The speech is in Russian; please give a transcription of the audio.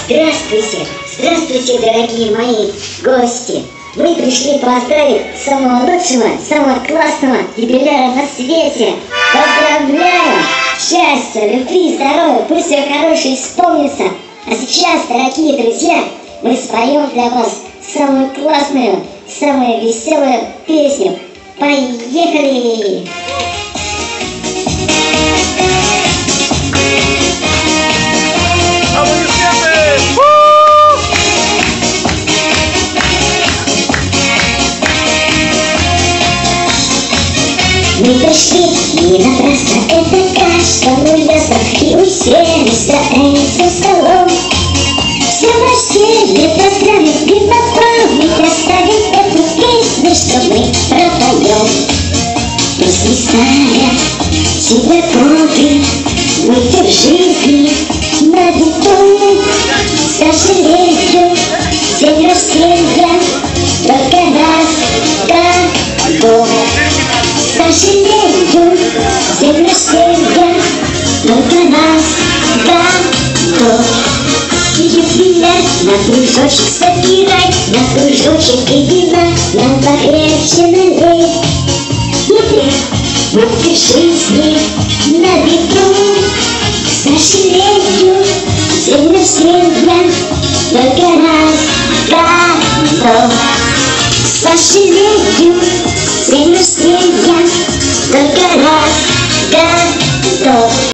Здравствуйте, здравствуйте, дорогие мои гости! Мы пришли поздравить самого лучшего, самого классного юбиляра на свете! Поздравляем! Счастья, любви, здоровья, пусть все хорошее исполнится! А сейчас, дорогие друзья, мы споем для вас самую классную, самую веселую песню. Поехали! Мы пришли не напрасно, это каждому ясно, и уселись за этим столом. Все веселье поздравим и на память оставим эту песню, что мы пропоем. Песни старя тебя помнит, мы в жизни на виду. К сожалению, день рождения только раз в году. К сожалению, день рождения только раз в году. Юбиляр, на кружочек собирай, на кружочек иди.